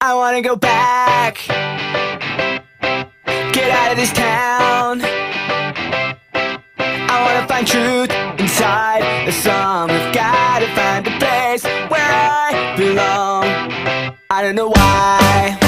I wanna go back, get out of this town. I wanna find truth inside the sum. I've gotta find a place where I belong. I don't know why